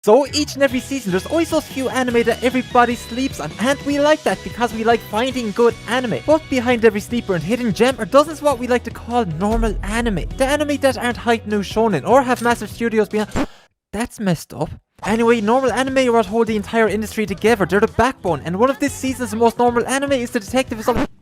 So each and every season there's always those few anime that everybody sleeps on, and we like that because we like finding good anime. But behind every sleeper and hidden gem are dozens of what we like to call normal anime. The anime that aren't hyped new shonen or have massive studios behind. That's messed up. Anyway, normal anime are what hold the entire industry together. They're the backbone, and one of this season's most normal anime is the Detective Is Already.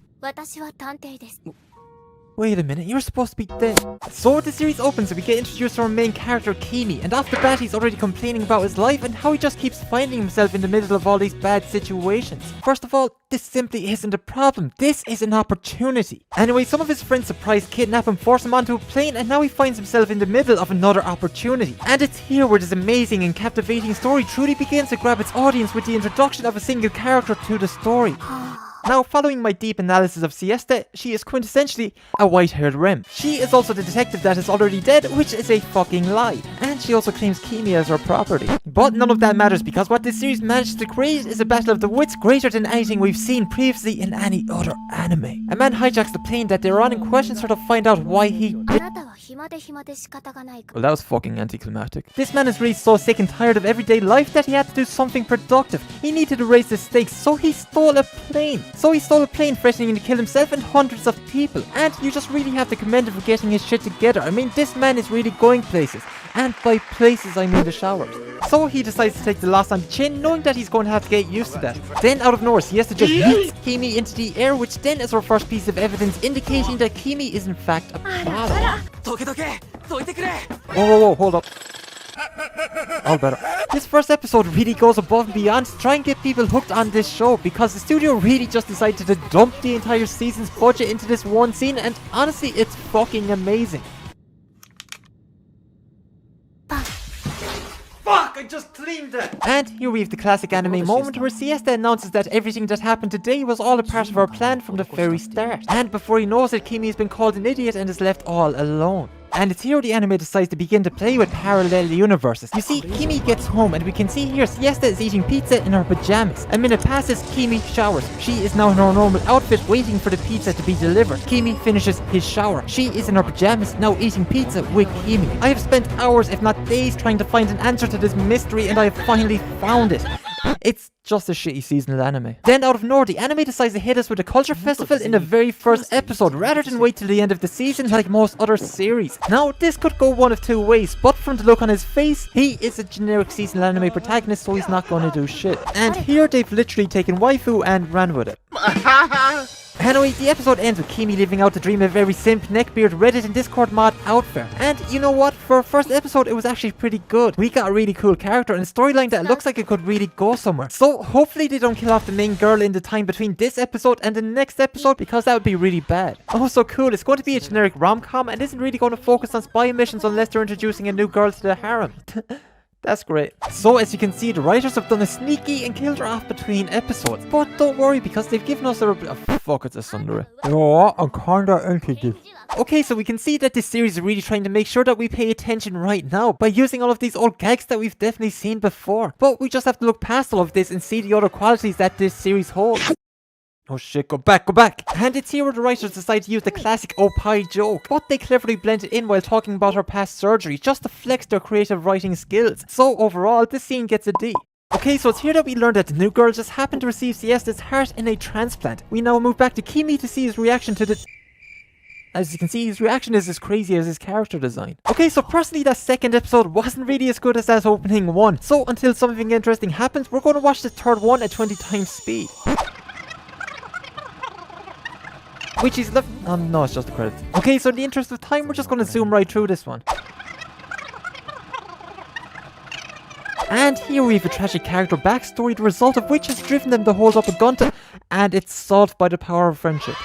Wait a minute, you're supposed to be dead. So the series opens and we get introduced to our main character, Kimi, and off the bat he's already complaining about his life and how he just keeps finding himself in the middle of all these bad situations. First of all, this simply isn't a problem, this is an opportunity. Anyway, some of his friends surprise kidnap him, force him onto a plane, and now he finds himself in the middle of another opportunity. And it's here where this amazing and captivating story truly begins to grab its audience with the introduction of a single character to the story. Now, following my deep analysis of Siesta, she is quintessentially a white-haired Rem. She is also the detective that is already dead, which is a fucking lie. And she also claims Kimi as her property. But none of that matters because what this series managed to create is a battle of the wits greater than anything we've seen previously in any other anime. A man hijacks the plane that they're on and questions her to find out why he did. Well, that was fucking anticlimactic. This man is really so sick and tired of everyday life that he had to do something productive. He needed to raise the stakes, so he stole a plane. Threatening to kill himself and hundreds of people. And you just really have to commend him for getting his shit together. I mean, this man is really going places. And by places, I mean the showers. So he decides to take the loss on the chin, knowing that he's going to have to get used to that. Then out of nowhere, Siesta just yeets Kimi into the air, which then is our first piece of evidence indicating that Kimi is in fact a badass. Whoa, hold up. All better. This first episode really goes above and beyond to try and get people hooked on this show because the studio really just decided to dump the entire season's budget into this one scene, and honestly, it's fucking amazing. Fuck, I just cleaned it! And here we have the classic anime moment where Siesta announces that everything that happened today was all a part of our plan from the very start. And before he knows it, Kimi has been called an idiot and is left all alone. And it's here the anime decides to begin to play with parallel universes. You see, Kimi gets home and we can see here Siesta is eating pizza in her pajamas. A minute passes, Kimi showers. She is now in her normal outfit waiting for the pizza to be delivered. Kimi finishes his shower. She is in her pajamas now eating pizza with Kimi. I have spent hours if not days trying to find an answer to this mystery and I have finally found it. It's just a shitty seasonal anime. Then out of nowhere, the anime decides to hit us with a culture festival in the very first episode rather than wait till the end of the season like most other series. Now this could go one of two ways, but from the look on his face, he is a generic seasonal anime protagonist, so he's not going to do shit. And here they've literally taken waifu and ran with it. Anyway, the episode ends with Kimi living out the dream of every simp, neckbeard, Reddit and Discord mod out there. And you know what? For a first episode, it was actually pretty good. We got a really cool character and a storyline that looks like it could really go somewhere. So hopefully they don't kill off the main girl in the time between this episode and the next episode, because that would be really bad. Oh, so cool. It's going to be a generic rom-com and isn't really going to focus on spy missions unless they're introducing a new girl to the harem. That's great. So as you can see, the writers have done a sneaky and killed her off between episodes. But don't worry, because they've given us a fuck, it's a sundere. You know what? I'm kinda into this. Okay, so we can see that this series is really trying to make sure that we pay attention right now by using all of these old gags that we've definitely seen before. But we just have to look past all of this and see the other qualities that this series holds. Oh shit, go back! And it's here where the writers decide to use the classic opie joke, but they cleverly blend it in while talking about her past surgery, just to flex their creative writing skills. So overall, this scene gets a D. Okay, so it's here that we learn that the new girl just happened to receive Siesta's heart in a transplant. We now move back to Kimi to see his reaction to the... As you can see, his reaction is as crazy as his character design. Okay, so personally that second episode wasn't really as good as that opening one. So until something interesting happens, we're going to watch the third one at 20 times speed. Which is left... Oh no, it's just the credits. Okay, so in the interest of time, we're just going to zoom right through this one. And here we have a tragic character backstory, the result of which has driven them to hold up a gun to... And it's solved by the power of friendship.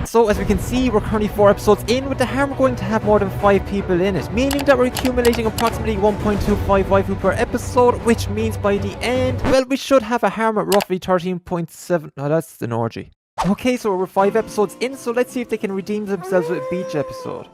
So as we can see, we're currently 4 episodes in, with the harem going to have more than 5 people in it, meaning that we're accumulating approximately 1.25 waifu per episode, which means by the end, well, we should have a harem at roughly 13.7. No, that's an orgy. Okay, so we're 5 episodes in, so let's see if they can redeem themselves with a beach episode.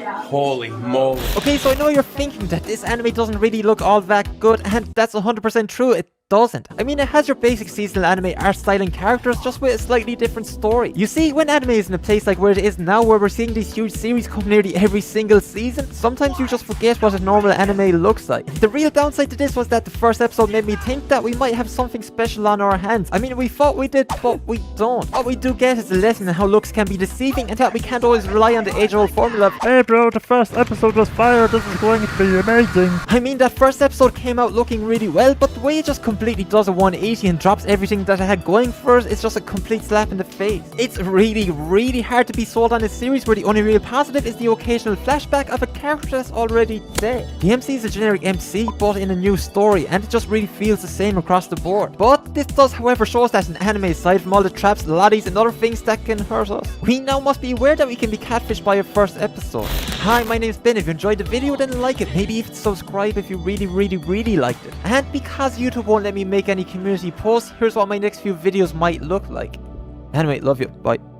Holy moly. Okay, so I know you're thinking that this anime doesn't really look all that good, and that's 100% true. It doesn't. I mean, it has your basic seasonal anime art style and characters, just with a slightly different story. You see, when anime is in a place like where it is now, where we're seeing these huge series come nearly every single season, sometimes you just forget what a normal anime looks like. The real downside to this was that the first episode made me think that we might have something special on our hands. I mean, we thought we did, but we don't. What we do get is a lesson in how looks can be deceiving and that we can't always rely on the age-old formula of, Hey bro, the first episode was fire, this is going to be amazing. I mean, that first episode came out looking really well, but the way it just completely does a 180 and drops everything that it had going for it, it's just a complete slap in the face. It's really hard to be sold on a series where the only real positive is the occasional flashback of a character that's already dead. The MC is a generic MC, but in a new story, and it just really feels the same across the board. But this does, however, show us that in anime, aside from all the traps, lollies, and other things that can hurt us, we now must be aware that we can be catfished by a first episode. Hi, my name is Ben. If you enjoyed the video, then like it. Maybe even subscribe if you really liked it. And because YouTube won't let me make any community posts, here's what my next few videos might look like. Anyway, love you. Bye.